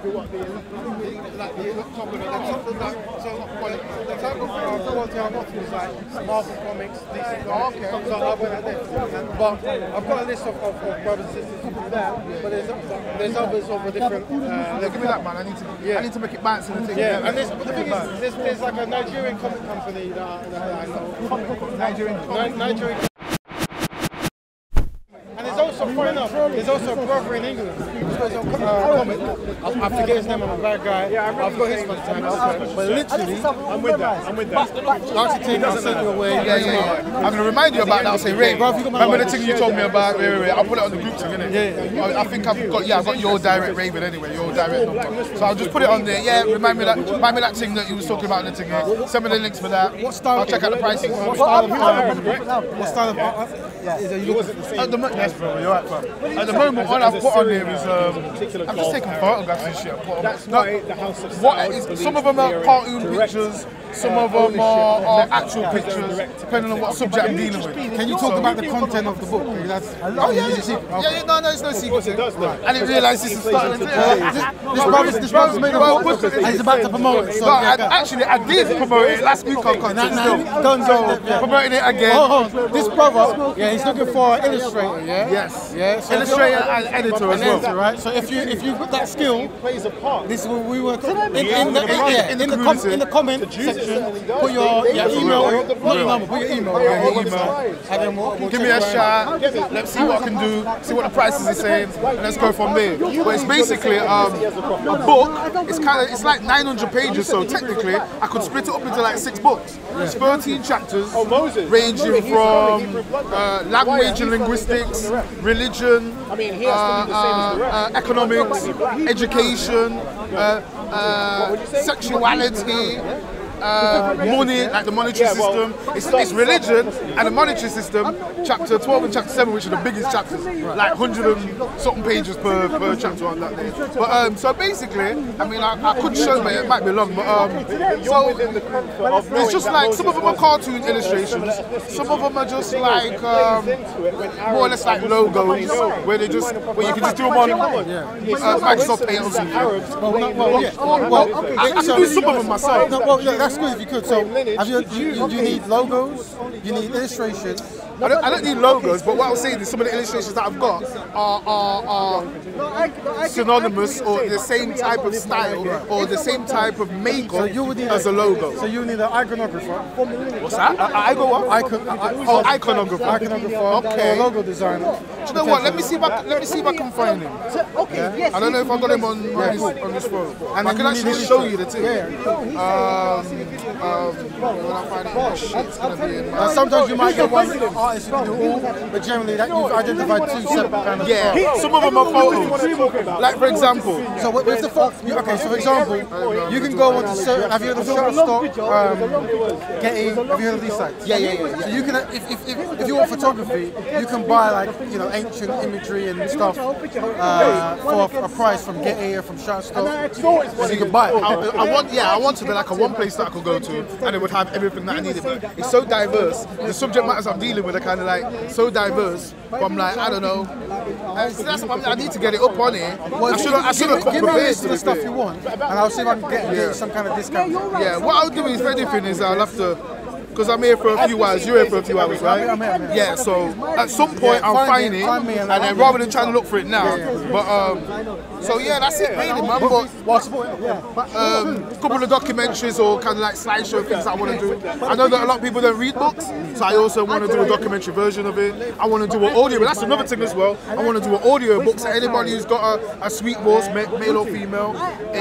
exactly what the top of that. So the type of quality I'm offering is like Marvel Comics, DC Comics. So I went at this. But I've got a list of brothers and sisters who do that. But there's others of a different. Give me that, man. I need to make it bounce in the thing. Yeah, and but the thing is, there's like a Nigerian comic company that I know. Nigerian. And there's also, funny enough, there's also a brother in England who's got his own comic. I forget his name, I'm a bad guy. I've got his for the time. But literally, I'm with that. I'll take it, I'll send you away. Yeah. I'm going to remind you about that. I'll say, Ray, remember the thing you told me about? Ray. I'll put it on the group thing, innit? Yeah. I think I've got your direct Raven anyway, your direct number. So I'll just put it on there. Yeah, remind me that thing that you was talking about in the thing. Send me the links for that. I'll check out the prices. What style of art? Is it you? Yes, bro, you're right, bro. At the moment, all I've put on here is I'm just taking photographs and shit. Some of them are cartoon pictures, some of them are actual pictures, depending on what subject I'm dealing with. Can you talk about the content of the book? No, it's no secret. I didn't realise this is starting. This brother's made a book and he's about to promote it. Actually, I did promote it last week on content. Promoting it again. This brother, he's looking for an illustrator, Yes. So illustrator and editor as well. Right? So if you've got that skill, plays a part. this is what we work in the comment section. Put your email, not your number, put your email. And then we'll give me a shout. Let's see what I can do. See what the prices are saying, and let's go from there. But it's basically a book. It's like 900 pages, so technically I could split it up into like 6 books. It's 13 chapters, ranging from language and linguistics, religion, economics, education, sexuality, money, like the monetary system. It's religion and the monetary system, chapter 12 and chapter 7, which are the biggest chapters, like 100 and something pages per chapter on that day. But so basically, I mean, I could show, but it might be long. But so it's just like some of them are cartoon illustrations, some of them are just like more or less like logos, where you can just do them on Microsoft Paint or something. I can do some of them myself. That's good if you could. So, you need logos, you need illustrations. I don't need logos, but what I was saying is some of the illustrations that I've got are synonymous or the same type of style or the same type of makeup as a logo. So you need an iconographer. What's that? Iconographer. Okay. Or logo designer. Do you know what? Let me see if I can find him. I don't know if I got him on this phone. And I can actually show you the thing. When I find it, it's gonna be in my... Sometimes you might get one artist who can do all, but generally that you've identified 2 separate kind of... some of them are photos. Like for example... So with the photo... Okay, so for example, you can go on to... Have you heard of Shutterstock, Getty, have you heard of these sites? Yeah. So you can, if you want photography, you can buy like, ancient imagery and stuff for a price from Getty or from Shutterstock. So you can buy it. I want to be like a one place that I could go to and it would have everything that I needed. It's so diverse. The subject matters I'm dealing with are kind of like so diverse. But I'm like, I don't know. I need to get it up on here. I should have give me a list of the stuff you want, and I'll see if I can get some kind of discount. Yeah, what I'll do is, for anything, is I'll have to. Because I'm here for a few hours, you're here for a few hours, right? I'm here. Yeah, so at some point I'll find it, and then rather than trying to look for it now, but so yeah, that's it really, man. But a couple of documentaries or kind of like slideshow things I want to do. I know that a lot of people don't read books, so I also want to do a documentary version of it. I want to do an audio, but that's another thing as well. I want to do an audio book, so anybody who's got a sweet voice, male or female,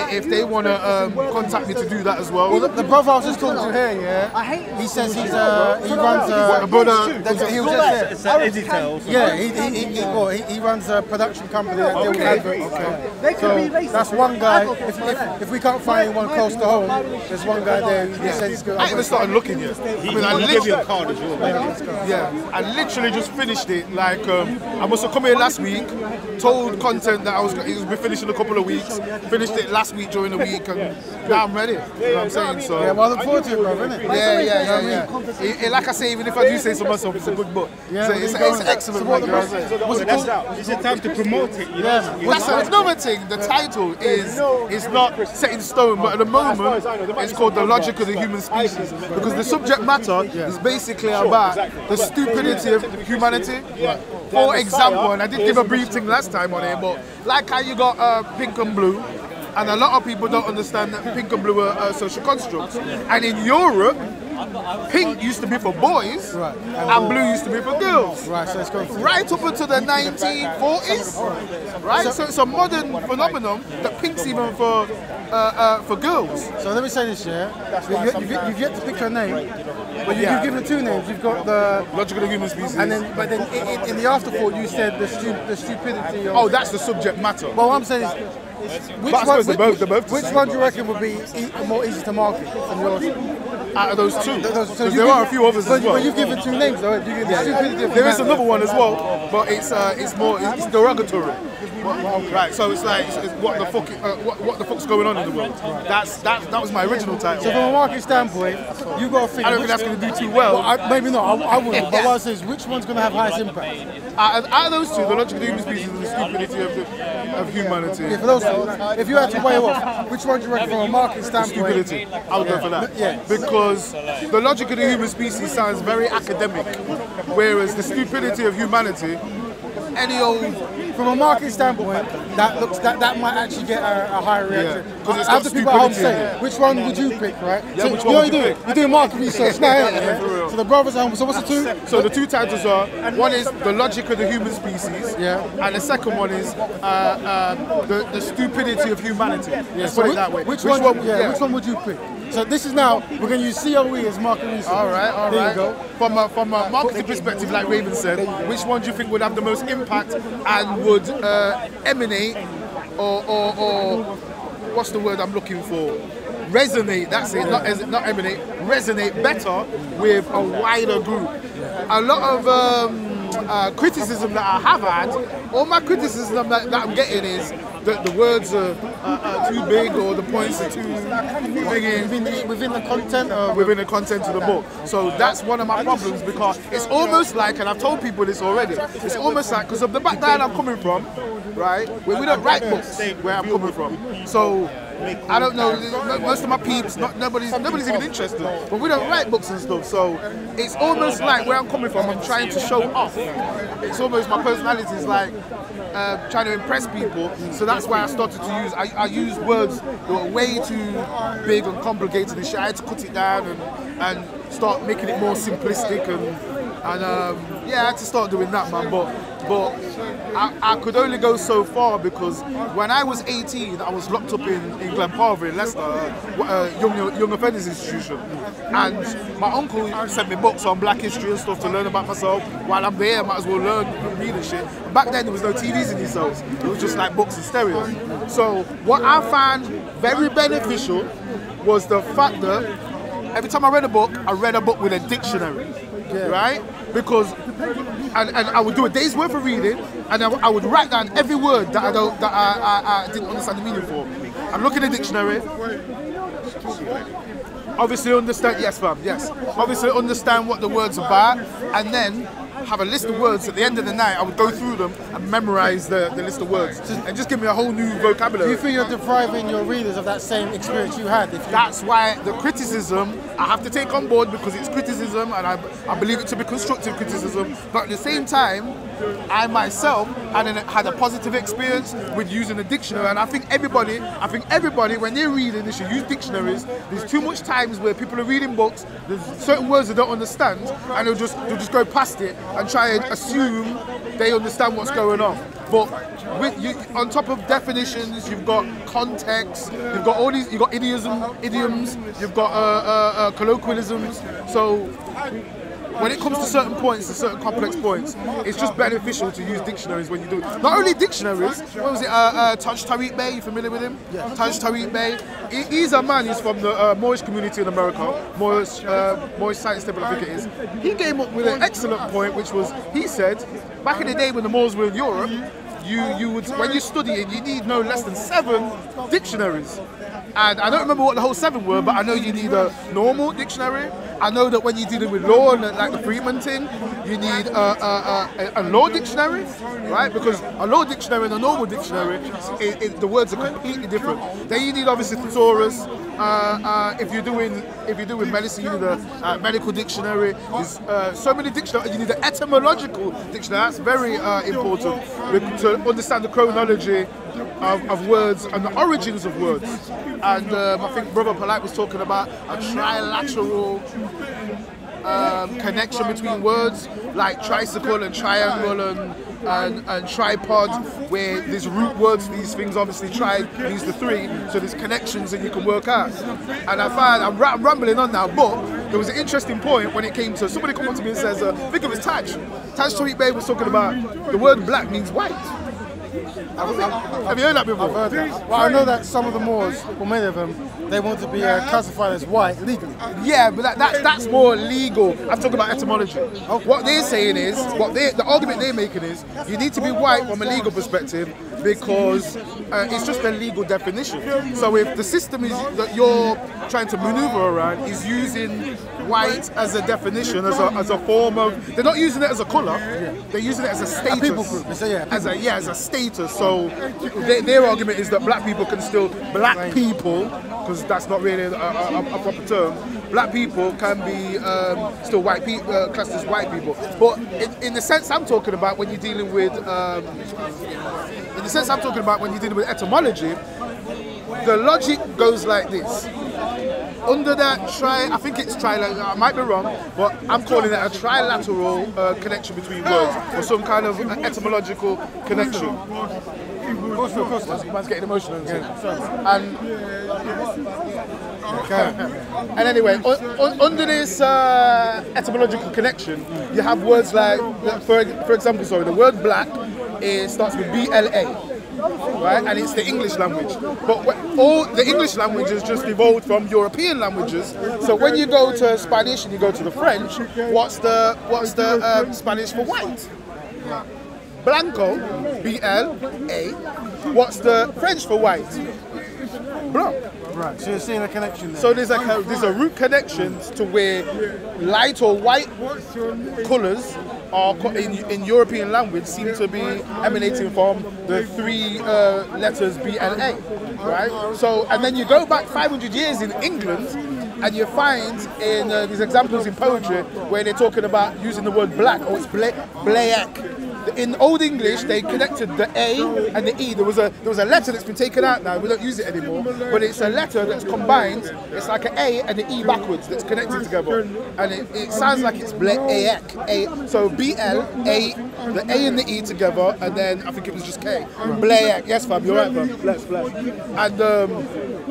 if they want to contact me to do that as well. The brother I was just talking to here, he says he runs he runs a production company that deals with adverts. So that's one guy. If we can't find anyone close to home, there's one guy there who says he's good. I haven't started looking yet. I'll give you a card as well. I literally just finished it. Like I must have come here last week, told content that it was be finished in a couple of weeks. Finished it last week during the week, and now I'm ready. You know what I'm saying? So well, I look forward to it, bro, innit? Yeah. Like I say, even if I do say so myself, it's a good book. It's an excellent book. Is it time to promote it? That's another thing, the title is not set in stone, but at the moment it's called The Logic of the Human Species, because the subject matter is basically about the stupidity of humanity. For example, and I did give a brief thing last time on it, but like how you got pink and blue, and a lot of people don't understand that pink and blue are social constructs. And in Europe, pink used to be for boys, and blue used to be for girls. Right, so it's going right up until the 1940s. Right, so it's a modern phenomenon that pink's even for girls. So let me say this, yeah. You've yet to pick your name, but you've given two names. You've got the Logic of the Human Species, and then, but then in the afterthought you said the stupidity of. Oh, that's the subject matter. Well, what I'm saying is, which one do you reckon would be more easy to market from yours? Out of those two, So there are a few others as well. But you've given two names, though. There is another one as well, but it's derogatory. Right, so it's like it's what the fuck what the fuck's going on in the world. That was my original title. So from a market standpoint, you've got to think. I don't think that's going to do too well. Maybe not. I wouldn't. But what I say is, which one's going to have highest impact? Out of those two, the logic of the human species and the stupidity of humanity. Yeah, for those two, if you had to weigh off, which one do you reckon from a market standpoint? Stupidity. I would go for that. Yeah. Because the logic of the human species sounds very academic, whereas the stupidity of humanity, any old. From a market standpoint, that might actually get a higher reaction. Because it's As got the people at home stupidity in say, it. which one would you pick, right? Yeah, So which you one know would what you you're doing market research now, yeah? for real. So the brothers at home. So what's the two? So the two titles are, one is the logic of the human species, and the second one is the stupidity of humanity. Let's put it that way. Which one would you pick? So this is now, we're going to use COE as market research. All right. There you go. From a marketing perspective, like Raven said, which one do you think would have the most impact and would emanate or what's the word I'm looking for? Resonate, that's it, not emanate, resonate better with a wider group. A lot of criticism that I have had, all my criticism that I'm getting is that the words are too big or the points are too big Within the content of within the content of the book. So that's one of my problems, because it's almost like, and I've told people this already, it's almost like, because of the background I'm coming from, right, we don't write books where I'm coming from. So I don't know, most of my peeps, nobody's even interested, but we don't write books and stuff. So it's almost like where I'm coming from, I'm trying to show off. It's almost my personality is like trying to impress people. So that's why I started to use, I use words that were way too big and complicated and shit. I had to cut it down and start making it more simplistic and yeah, I had to start doing that, man. But I could only go so far, because when I was 18, I was locked up in Glenparva in Leicester, young offenders institution, and my uncle sent me books on black history and stuff to learn about myself. While I'm there, I might as well learn and read and shit. Back then, there was no TVs in these cells. It was just like books and stereos. So what I found very beneficial was the fact that every time I read a book with a dictionary, right? Because, and I would do a day's worth of reading, and I would write down every word that I didn't understand the meaning for. I'd look in the dictionary, obviously understand, yes fam, yes. Obviously understand what the word's about, and then have a list of words. At the end of the night, I would go through them and memorize the list of words, and just give me a whole new vocabulary. Do you feel you're depriving your readers of that same experience you had? That's why the criticism I have to take on board, because it's criticism, and I believe it to be constructive criticism. But at the same time, I myself had a positive experience with using a dictionary, and I think everybody when they're reading, they should use dictionaries. There's too much times where people are reading books, there's certain words they don't understand, and they'll just go past it and try and assume they understand what's going on. But on top of definitions, you've got context, you've got all these, you've got idioms, you've got colloquialisms. So when it comes to certain points, to certain complex points, it's just beneficial to use dictionaries when you do it. Not only dictionaries, what was it, Taj Tariq Bey, you familiar with him? Yeah. Taj Tariq Bey. He's a man, he's from the Moorish community in America, Moorish Science Temple, I think it is. He came up with an excellent point, which was, he said, back in the day when the Moors were in Europe, you would, when you study it, you need no less than 7 dictionaries. And I don't remember what the whole 7 were, but I know you need a normal dictionary. I know that when you're dealing with law and like the Freeman thing, you need a law dictionary, right? Because a law dictionary and a normal dictionary, the words are completely different. Then you need obviously thesaurus. If you're doing medicine, you need a medical dictionary. There's so many dictionaries. You need an etymological dictionary. That's very important to understand the chronology of words and the origins of words. And I think Brother Polite was talking about a trilateral connection between words, like tricycle and triangle and tripod, where there's root words for these things. Obviously, tri means the 3, so there's connections that you can work out. And I find I'm rambling on now, but there was an interesting point when it came to somebody come up to me and says, I think it was Taj Tariq Bey was talking about the word black means white. Have you heard that before? I've heard that. Well, I know that some of the Moors, or many of them, they want to be classified as white legally. Yeah, but that's more legal. I'm talking about etymology. Okay. What they're saying is, the argument they're making is, you need to be white from a legal perspective because it's just a legal definition. So if the system is that you're trying to maneuver around is using white as a definition, as a form of, they're not using it as a colour, they're using it as a status. A people group. As a status. So their argument is that black people can still, black people, because that's not really a proper term, black people can be still white people, classed as white people. But in the sense I'm talking about when you're dealing with, etymology, the logic goes like this. Under that I think it's trilateral, I might be wrong, but I'm calling it a trilateral connection between words, or some kind of etymological connection. Of course, man's getting emotional. And anyway, under this etymological connection, you have words like, for example, the word black, it starts with BLA. Right, and it's the English language. But all the English languages just evolved from European languages. So when you go to Spanish and you go to the French, what's the Spanish for white? Blanco, B-L-A. What's the French for white? Blanc. Right, so you're seeing a connection there. So there's a root connection to where light or white colours are in European language seem to be emanating from the 3 letters B and A, right? So, and then you go back 500 years in England, and you find in these examples in poetry where they're talking about using the word black, or it's black. In Old English, they connected the A and the E. There was a letter that's been taken out now. We don't use it anymore, but it's a letter that's combined. It's like an A and an E backwards that's connected together, and it sounds like it's black. So B-L-A, the A and the E together, and then I think it was just K. Black. Yes, fam, you're right, fam. Bless. And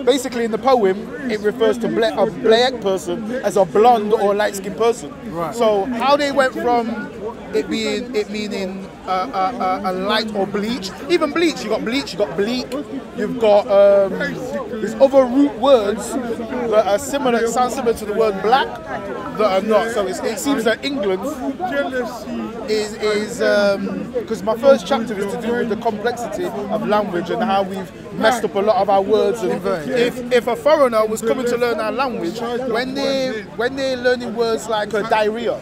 basically, in the poem, it refers to a black person as a blonde or light-skinned person. Right. So how they went from it meaning a light or bleach. Even bleach, you got bleach, you got bleak, you've got there's other root words that are similar, sound similar to the word black that are not. So it seems that England is because my first chapter is to do with the complexity of language and how we've messed up a lot of our words. And if a foreigner was coming to learn our language, when they're learning words like diarrhea,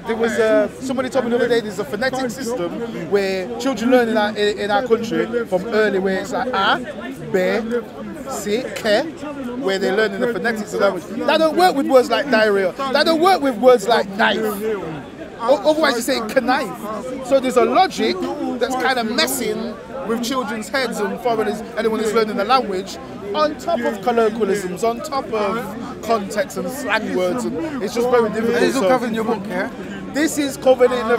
there was somebody told me the other day there's a phonetic system where children learn in our country from early, where it's like a, b, c, k, where they're learning the phonetics of language. That don't work with words like diarrhea. That don't work with words like knife. Otherwise you say knife. So there's a logic that's kind of messing with children's heads and foreigners, anyone who's learning the language, on top of colloquialisms, on top of context and slang words, and it's just very difficult. This is all covered in your book, yeah? This is covered in the.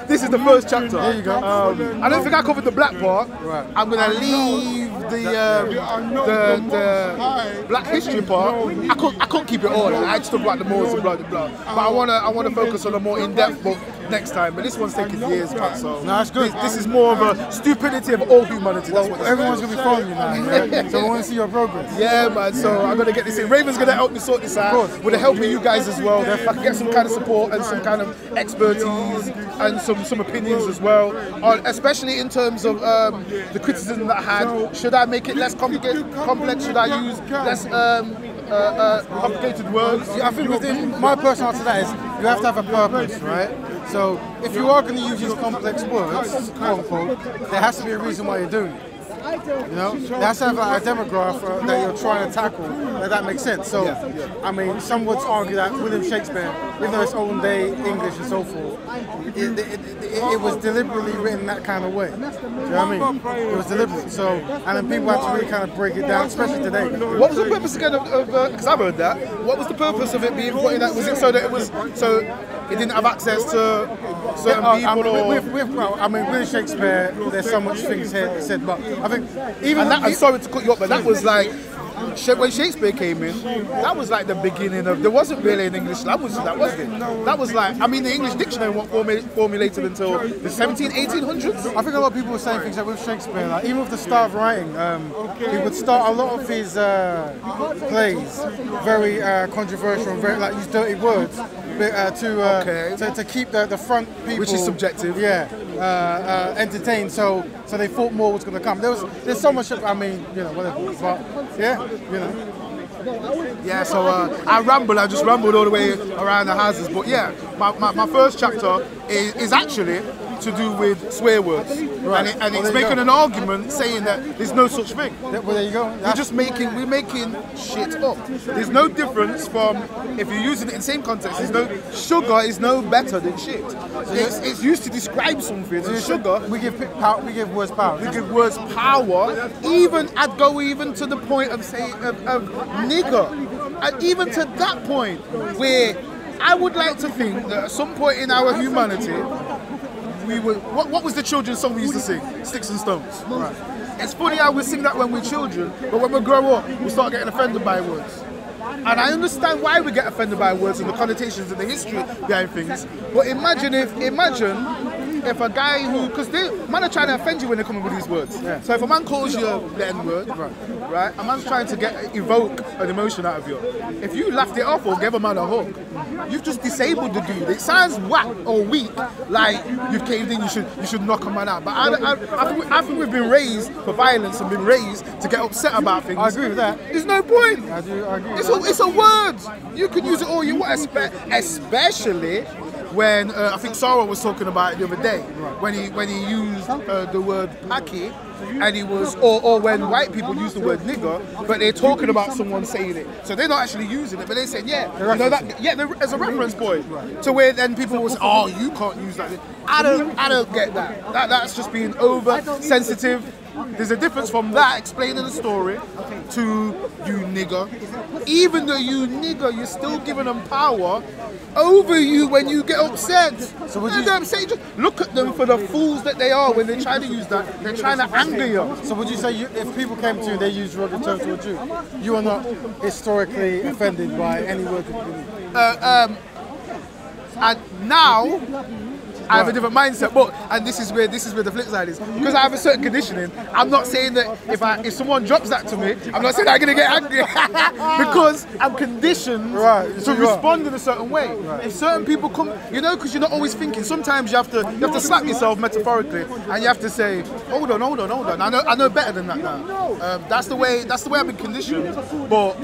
This is the first chapter. There you go. I don't think I covered the black part. Right. I'm gonna leave the Black history part. I couldn't keep it all. I just talk about the Moors and blah blah blah. But I wanna focus on a more in-depth book next time, but this one's taking years, man. So No, that's good. This is more of a stupidity of all humanity. That's what this Everyone's is. gonna be following you now, yeah? So I want to see your progress. Yeah, man. So I'm gonna get this in. Raven's gonna help me sort this out. With the help of you guys as well. If I can get some kind of support and some kind of expertise and some opinions as well, especially in terms of the criticism that I had. Should I make it less complex? Should I use less complicated words? Yeah, I think within my personal answer to that is you have to have a purpose, right? So if you are going to use these complex words, quote unquote, there has to be a reason why you're doing it. You know, there has to have a demographic that you're trying to tackle. That makes sense. So, I mean, some would argue that William Shakespeare, even though it's own day English and so forth, it was deliberately written that kind of way. Do you know what I mean? It was deliberate. So, and then people have to really kind of break it down, especially today. What was the purpose again of because I've heard that. What was the purpose of it being put in that? Was it so that it didn't have access to certain people? I mean, with Shakespeare, there's so much things here said, but I think even I'm sorry to cut you up, but that was like when Shakespeare came in. That was like the beginning of. There wasn't really an English language to that, was it? That was like, I mean, the English dictionary wasn't formulated until the 1800s. I think a lot of people were saying things like with Shakespeare, like even with the style of writing, he would start a lot of his plays very controversial and very like use dirty words to keep the front people, which is subjective. Yeah, entertained. So they thought more was going to come. There's so much. I mean, you know, whatever. But yeah, you know. Yeah, so I just rambled all the way around the houses. But yeah, my first chapter is actually to do with swear words. Right. And it's making an argument saying that there's no such thing. Well, there you go. We're making shit up. There's no difference from if you're using it in the same context. Sugar is no better than shit. It's used to describe something. So sugar. We give words power. We give words power. I'd go even to the point of saying of nigger, and even to that point where I would like to think that at some point in our humanity, we would. What was the children's song we used to sing? Sticks and Stones. Right. It's funny how we sing that when we're children, but when we grow up, we start getting offended by words. And I understand why we get offended by words and the connotations and the history behind things. But imagine if a guy because man are trying to offend you when they come up with these words. Yeah. So if a man calls you the N-word, right, a man's trying to evoke an emotion out of you. If you laughed it off or gave a man a hug, you've just disabled the dude. It sounds whack or weak, like you've caved in, you should knock a man out. But I think we've been raised for violence and been raised to get upset about things. I agree with that. There's no point. I agree. It's a word. You can use it all you want, especially when I think Sarah was talking about it the other day, when he used the word packy, and he was, or when white people use the word nigger, but they're talking about someone saying it, so they're not actually using it, but they're saying as a reference point, to where then people will say, oh, you can't use that. I don't get that. That's just being oversensitive. There's a difference from that explaining the story to you nigger. Even though you nigger, you're still giving them power over you when you get upset. So would you say, just look at them for the fools that they are when they try to use that. They're trying to anger you. So would you say if people came to you and they used derogatory terms towards you, you are not historically offended by any word that you use? And now I have a different mindset, and this is where the flip side is. Because I have a certain conditioning, I'm not saying that if someone drops that to me, I'm not saying I'm gonna get angry because I'm conditioned to respond in a certain way. Right. If certain people come, because you're not always thinking. Sometimes you have to slap yourself metaphorically, and you have to say, hold on. I know better than that now. That's the way I've been conditioned, but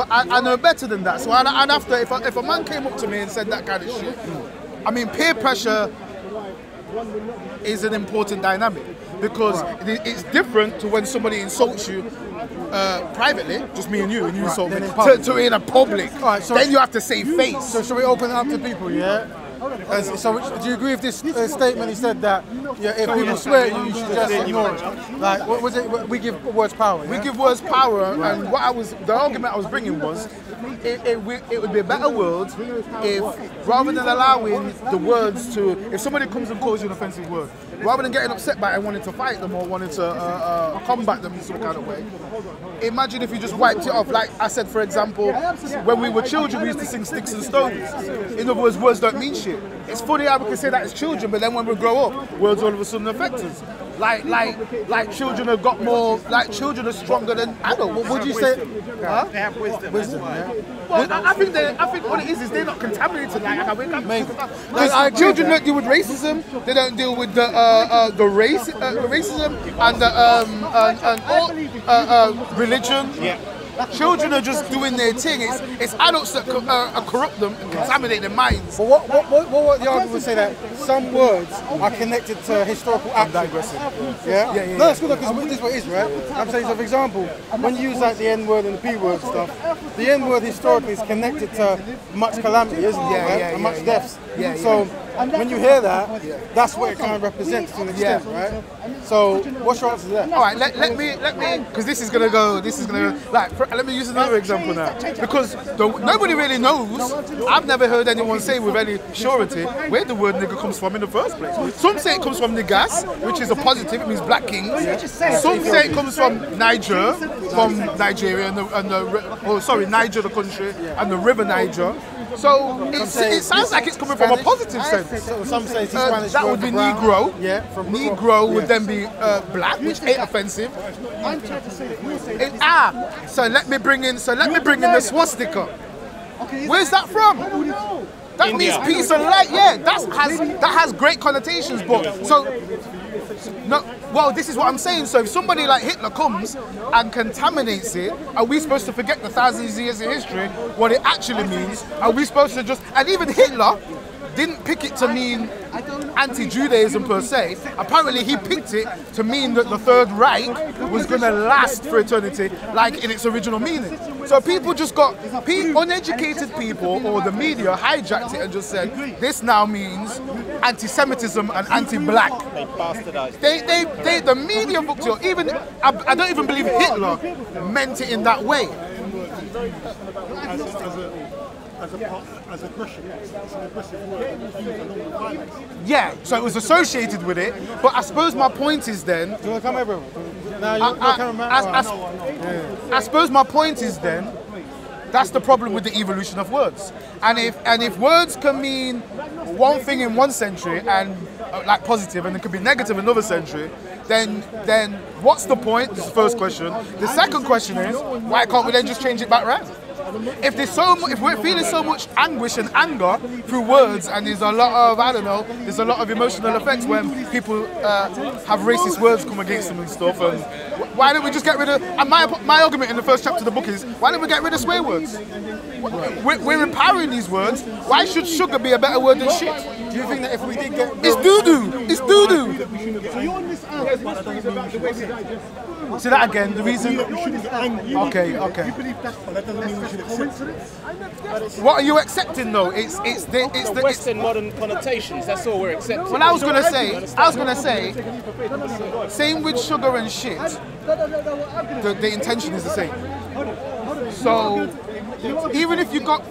I know better than that. So I'd have to, if a man came up to me and said that kind of shit, I mean, peer pressure is an important dynamic because it's different to when somebody insults you privately, just me and you insult me, to in a public. Right, so then you have to save face. So shall we open it up to people, yeah? So do you agree with this statement? He said that if people swear at you, you should just ignore it. Like, what was it? We give words power. Yeah? We give words power, and the argument I was bringing was, it would be a better world if rather than allowing the words to, if somebody comes and calls you an offensive word, rather than getting upset by it and wanting to fight them or wanting to combat them in some kind of way, imagine if you just wiped it off. Like I said, for example, when we were children, we used to sing Sticks and Stones. In other words, words don't mean shit. It's funny how we can say that as children, but then when we grow up, words all of a sudden affect us. Like children have got more, like children are stronger than adults. What would you say? Huh? They have wisdom. Yeah. Well, I think what it is they're not contaminated like how we can. Because Children don't deal with racism. They don't deal with the racism and religion. Yeah. Children are just doing their thing. It's adults that corrupt them and contaminate their minds. But what the argument would say that some words are connected to historical acts. Yeah? Yeah. No, that's good because this is what it is, right? I'm saying, so for example, when you use like the N word and the P word stuff, the N word historically is connected to much calamity, isn't it? Right? And much deaths. Yeah. So when you hear that, that's what it kind of represents to an extent, right? So what's your answer to that? All right, let me, because this is gonna go. Like, let me use another example now, because nobody really knows. I've never heard anyone say with any surety where the word nigger comes from in the first place. Some say it comes from Nigas, which is a positive. It means black kings. Some say it comes from Niger, from Nigeria, Niger the country, and the river Niger. So it sounds like it's coming from a positive sense. So some say it's Spanish. That would be Negro. Yeah, from Negro would then be black, which ain't offensive. So let me bring in the swastika. Where's that from? That means peace and light. Yeah, that has great connotations. But this is what I'm saying. So if somebody like Hitler comes and contaminates it, are we supposed to forget the thousands of years of history, what it actually means? Are we supposed to just, and even Hitler didn't pick it to mean anti-Judaism per se. Apparently he picked it to mean that the Third Reich was going to last for eternity, like in its original meaning. So people just got, uneducated people or the media hijacked it and just said, this now means anti-Semitism and anti-black. They bastardized. The media booked it. Even I don't even believe Hitler meant it in that way. As a Christian, it's an aggressive word along with violence. Yeah, so it was associated with it, but I suppose my point is then. Do you want to come over? I suppose my point is then, that's the problem with the evolution of words. And if words can mean one thing in one century and like positive, and it could be negative in another century, then what's the point? This is the first question. The second question is, why can't we then just change it back around? If we're feeling so much anguish and anger through words, and there's a lot of, there's a lot of emotional effects when people have racist words come against them and stuff, and why don't we just get rid of, and my argument in the first chapter of the book is, why don't we get rid of swear words? We're empowering these words. Why should sugar be a better word than shit? Do you think that if we did get... It's doo-doo! It's doo-doo! So you're on this Say that again, the reason... You shouldn't get angry. Okay. You believe that, but that doesn't mean we should accept it. What are you accepting though? It's the Western modern connotations, that's all we're accepting. Well, I was gonna say, same with sugar and shit. The intention is the same. So even if you got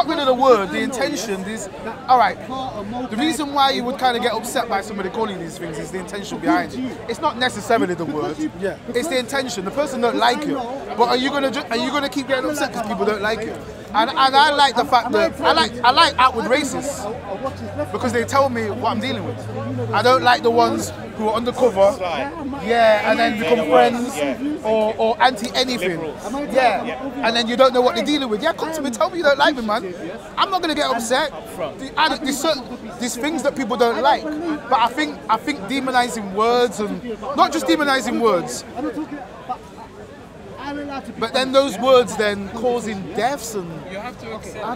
rid of the word, the intention is alright. The reason why you would kind of get upset by somebody calling these things is the intention behind it. It's not necessarily the word. Yeah. It's the intention. The person don't like it, but are you gonna keep getting upset because people don't like it? And I like the fact that I like outward racists because they tell me what I'm dealing with. I don't like the ones who are undercover, and then become friends or anti anything, and then you don't know what they're dealing with. Yeah, come to me, tell me you don't like me, man. I'm not gonna get upset. There's things that people don't like, but I think demonizing words, and not just demonizing words, but then those words then causing deaths and... You have to accept,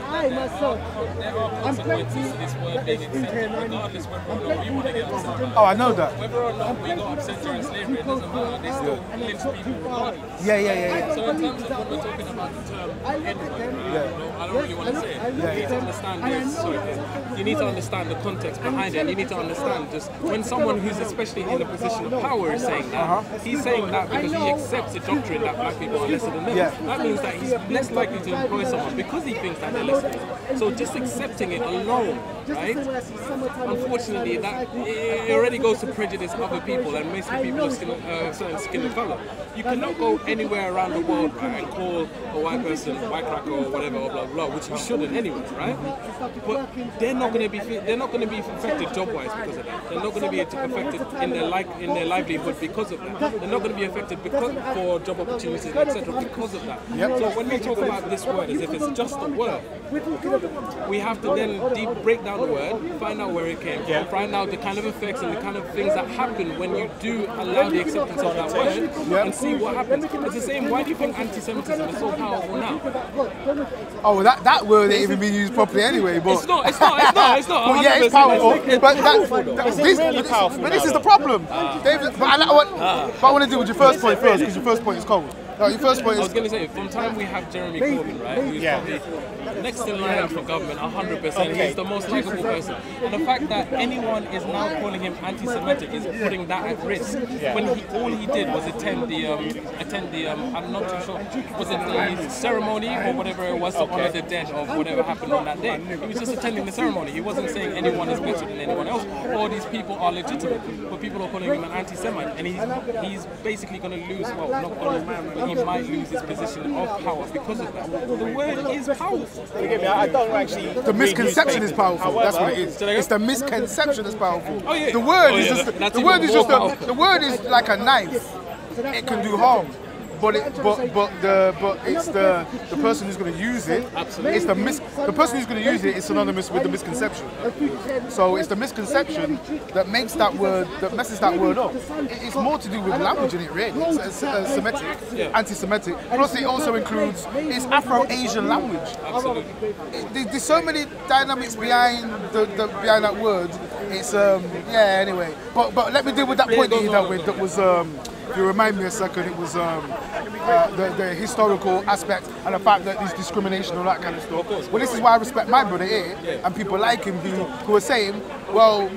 I myself, there are consequences to this word being accepted, regardless whether or not we want to get upset. Oh, I know that. Whether or not we got upset during slavery, it doesn't matter, they still live people regardless. Yeah. So in terms of when we're talking about the term N-word, I don't really want to say it. You need to understand you need to understand the context behind it, and you need to understand just when someone who's especially in a position of power is saying that, he's saying that because he accepts the doctrine that black people are lesser than them. That means that he's less likely to employ someone because he thinks that they're less happens. So just accepting it alone, right? Unfortunately, that it already goes to prejudice other people and mostly people of certain skin and color. You cannot go anywhere around the world, right, and call a white person white cracker or whatever, or blah blah, which you shouldn't anyway, right? But they're not going to be affected job-wise because of that. They're not going to be affected in their livelihood because of that. They're not going to be affected for job opportunities, etc. because of that. So when we talk about this word as if it's just a word, we have to then break down the word, find out where it came from, find out the kind of effects and the kind of things that happen when you do allow the acceptance of that word, and see what happens. It's the same. Why do you think anti-Semitism is so powerful now? Oh, that word ain't even being used properly anyway. But it's not. Well, yeah, it's powerful. But this is the problem. David, but I want to deal with your first point first because your first point is cold. No, your first point is. I was going to say, from time we have Jeremy Corbyn, right? Who's probably next in line for government, 100%. He's the most likable person. And the fact that anyone is now calling him anti-Semitic is putting that at risk. When all he did was attend the I'm not too sure, was it the ceremony or whatever it was to honor the dead of whatever happened on that day. He was just attending the ceremony. He wasn't saying anyone is better than anyone else. All these people are legitimate, but people are calling him an anti-Semite, and he's basically going to lose. Well, not going to. He might lose his position of power because of that. The word is powerful. Forgive me, I don't actually. The misconception is powerful. That's what it is. It's the misconception that's powerful. Oh, yeah. The word is just. The word is like a knife. It can do harm. But it's the person who's going to use it. Absolutely. It's the person who's going to use it is synonymous with the misconception. So it's the misconception that makes that word, that messes that word up. It's more to do with language in it, really. It's Semitic, anti-Semitic. Plus, it also includes it's Afro-Asian language. Absolutely. There's so many dynamics behind behind that word. It's yeah. Anyway, but let me deal with that point that you dealt with. That was. If you remind me a second, it was the historical aspect and the fact that there's discrimination and all that kind of stuff. Well, this is why I respect my brother here and people like him who are saying, well,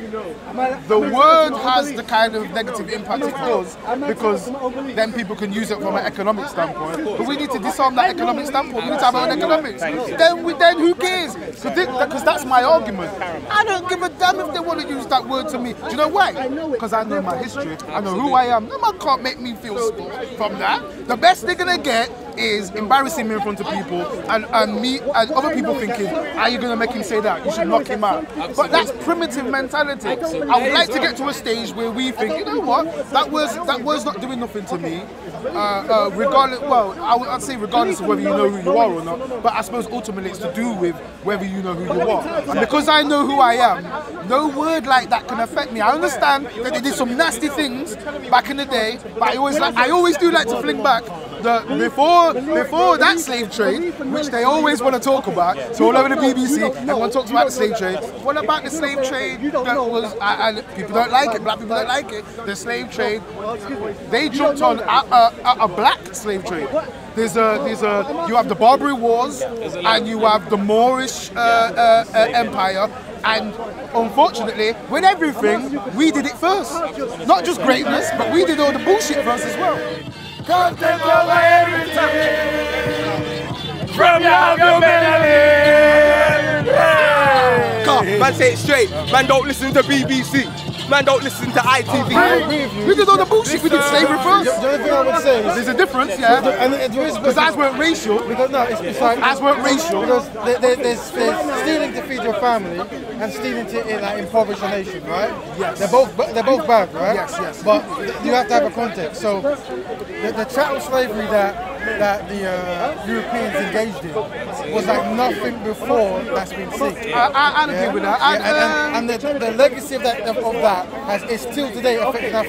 the word has the kind of negative impact it does because then people can use it from an economic standpoint. But we need to disarm that economic standpoint. We need to have our own economics. Then who cares? Because that's my argument. I don't give a damn if they want to use that word to me. Do you know why? Because I know my history. I know who I am. No man can't make me feel small from that. The best they're gonna get is embarrassing me in front of people and me and other people thinking, are you gonna make him say that? You should knock him out. But that's primitive mentality. I would like to get to a stage where we think, you know what, that word's not doing nothing to me. Regardless, well, I'd say regardless of whether you know who you are or not, but I suppose ultimately it's to do with whether you know who you are. And because I know who I am, no word like that can affect me. I understand that they did some nasty things back in the day, but I always do like to fling back before that slave trade, which they always want to talk about. So all over the BBC, everyone talks about the slave trade. What about the slave trade that was? And people don't like it. Black people don't like it. The slave trade. They jumped on a black slave trade. You have the Barbary Wars, and you have the Moorish Empire. And unfortunately, with everything, we did it first. Not just greatness, but we did all the bullshit first as well. Can't take over everything from your humanity. Man, say it straight. Man, don't listen to BBC. Man, don't listen to ITV. We did all the bullshit. We did slavery first. The only thing I would say is there's a difference, yeah. Because ours weren't racial. Because no, it's like ours weren't racial. Because there's stealing to feed your family and stealing to impoverish a nation, right? Yes. They're both bad, right? Yes. But you have to have a context. So the chattel slavery that the Europeans engaged in was like nothing before that's been seen. I agree with that. And the legacy of that is still today affecting Africa.